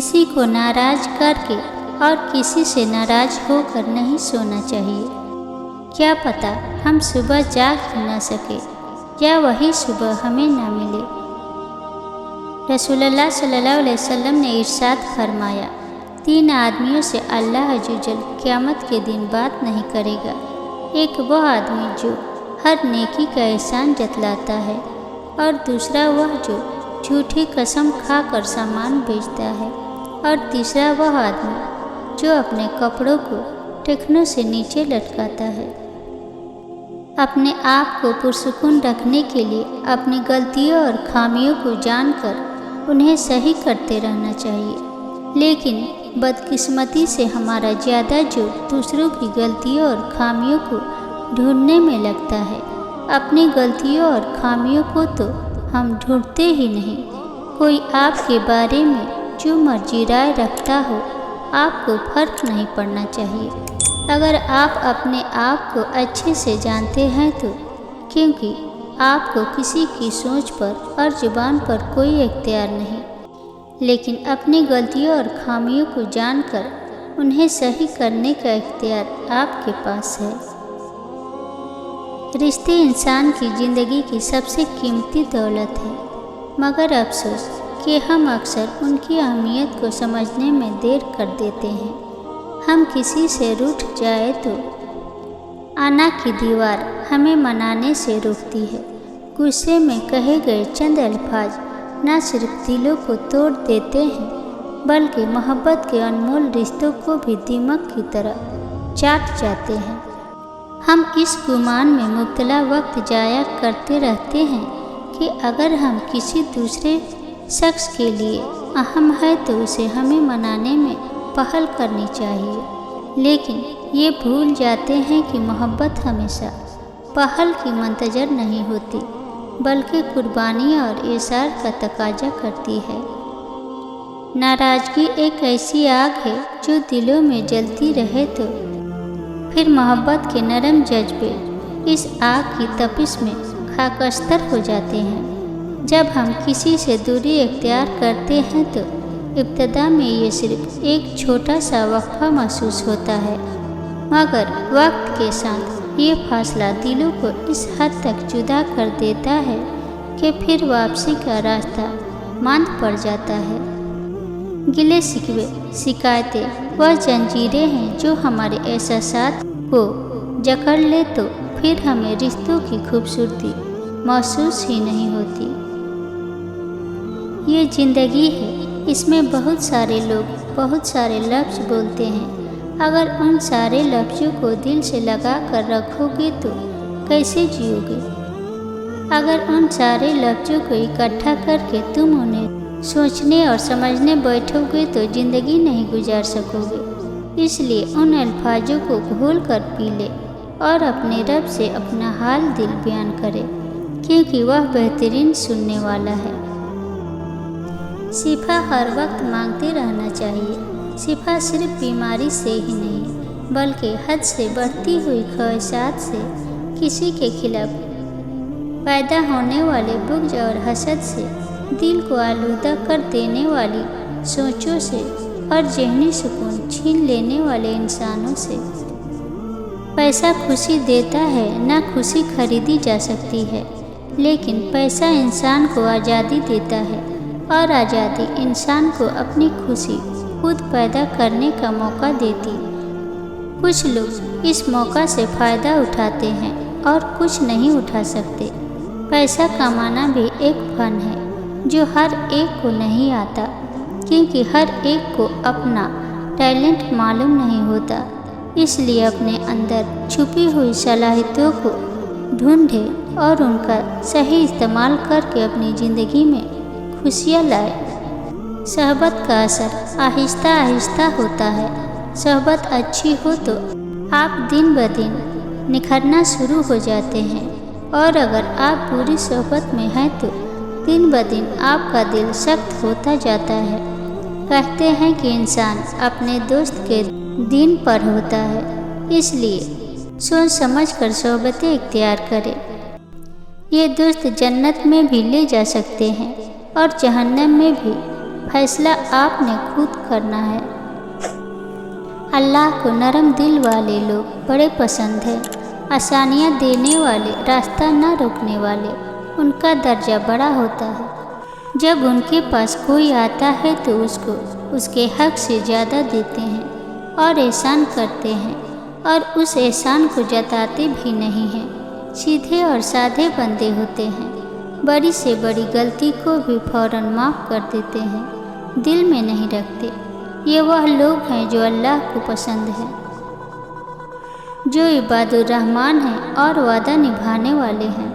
किसी को नाराज करके और किसी से नाराज होकर नहीं सोना चाहिए। क्या पता हम सुबह जाग ही ना सके या वही सुबह हमें ना मिले। रसूलुल्लाह सल्लल्लाहु अलैहि वसल्लम ने इरशाद फरमाया, 3 आदमियों से अल्लाह अज़्ज़ क़यामत के दिन बात नहीं करेगा। एक वह आदमी जो हर नेकी का एहसान जतलाता है, और दूसरा वह जो झूठी कसम खाकर सामान बेचता है, और तीसरा वह आदमी जो अपने कपड़ों को टखनों से नीचे लटकाता है। अपने आप को पुरसुकून रखने के लिए अपनी गलतियों और खामियों को जानकर उन्हें सही करते रहना चाहिए, लेकिन बदकिस्मती से हमारा ज़्यादा जो दूसरों की गलतियों और खामियों को ढूंढने में लगता है। अपनी गलतियों और खामियों को तो हम ढूंढते ही नहीं। कोई आपके बारे में जो मर्जी राय रखता हो, आपको फर्क नहीं पड़ना चाहिए। अगर आप अपने आप को अच्छे से जानते हैं तो, क्योंकि आपको किसी की सोच पर और जुबान पर कोई इख्तियार नहीं, लेकिन अपनी गलतियों और खामियों को जानकर उन्हें सही करने का इख्तियार आपके पास है। रिश्ते इंसान की ज़िंदगी की सबसे कीमती दौलत है, मगर अफसोस कि हम अक्सर उनकी अहमियत को समझने में देर कर देते हैं। हम किसी से रूठ जाए तो आना की दीवार हमें मनाने से रोकती है। गुस्से में कहे गए चंद अल्फाज न सिर्फ दिलों को तोड़ देते हैं, बल्कि मोहब्बत के अनमोल रिश्तों को भी दीमक की तरह चाट जाते हैं। हम इस गुमान में मुब्तला वक्त जाया करते रहते हैं कि अगर हम किसी दूसरे शख्स के लिए अहम है तो उसे हमें मनाने में पहल करनी चाहिए, लेकिन ये भूल जाते हैं कि मोहब्बत हमेशा पहल की मंतजर नहीं होती, बल्कि कुर्बानी और इसार का तकाजा करती है। नाराज़गी एक ऐसी आग है जो दिलों में जलती रहे तो फिर मोहब्बत के नरम जज्बे इस आग की तपिश में खाकस्तर हो जाते हैं। जब हम किसी से दूरी इख्तियार करते हैं तो इब्तदा में ये सिर्फ एक छोटा सा वक्फा महसूस होता है, मगर वक्त के साथ ये फासला दिलों को इस हद तक जुदा कर देता है कि फिर वापसी का रास्ता मांद पड़ जाता है। गिले शिकवे, शिकायतें वह जंजीरें हैं जो हमारे एहसासात को जकड़ ले तो फिर हमें रिश्तों की खूबसूरती महसूस ही नहीं होती। ये ज़िंदगी है, इसमें बहुत सारे लोग बहुत सारे लफ्ज़ बोलते हैं। अगर उन सारे लफ्ज़ों को दिल से लगा कर रखोगे तो कैसे जियोगे? अगर उन सारे लफ्ज़ों को इकट्ठा करके तुम उन्हें सोचने और समझने बैठोगे तो ज़िंदगी नहीं गुजार सकोगे। इसलिए उन अल्फाजों को घोल कर पी ले और अपने रब से अपना हाल दिल बयान करे, क्योंकि वह बेहतरीन सुनने वाला है। शिफा हर वक्त मांगते रहना चाहिए। शिफा सिर्फ बीमारी से ही नहीं, बल्कि हद से बढ़ती हुई ख्वाहिशात से, किसी के खिलाफ पैदा होने वाले बुग़्ज़ और हसद से, दिल को आलूदा कर देने वाली सोचों से और ज़हनी सुकून छीन लेने वाले इंसानों से। पैसा खुशी देता है, ना खुशी खरीदी जा सकती है, लेकिन पैसा इंसान को आज़ादी देता है, और आज़ादी इंसान को अपनी खुशी खुद पैदा करने का मौका देती। कुछ लोग इस मौका से फ़ायदा उठाते हैं और कुछ नहीं उठा सकते। पैसा कमाना भी एक फ़न है जो हर एक को नहीं आता, क्योंकि हर एक को अपना टैलेंट मालूम नहीं होता। इसलिए अपने अंदर छुपी हुई सलाहियतों को ढूंढे और उनका सही इस्तेमाल करके अपनी ज़िंदगी में खुशियाँ लाए। सहबत का असर आहिस्ता आहिस्ता होता है। सहबत अच्छी हो तो आप दिन ब दिन निखरना शुरू हो जाते हैं, और अगर आप बुरी सहबत में हैं तो दिन ब दिन आपका दिल सख्त होता जाता है। कहते हैं कि इंसान अपने दोस्त के दीन पर होता है, इसलिए सोच समझ कर सोहबतें इख्तियार करें। ये दोस्त जन्नत में भी ले जा सकते हैं और जहन्नम में भी फैसला आपने खुद करना है। अल्लाह को नरम दिल वाले लोग बड़े पसंद हैं, आसानियाँ देने वाले, रास्ता न रोकने वाले, उनका दर्जा बड़ा होता है। जब उनके पास कोई आता है तो उसको उसके हक से ज़्यादा देते हैं और एहसान करते हैं, और उस एहसान को जताते भी नहीं हैं। सीधे और साधे बंदे होते हैं, बड़ी से बड़ी गलती को भी फ़ौरन माफ़ कर देते हैं, दिल में नहीं रखते। ये वह लोग हैं जो अल्लाह को पसंद हैं, जो इबादुर रहमान हैं और वादा निभाने वाले हैं।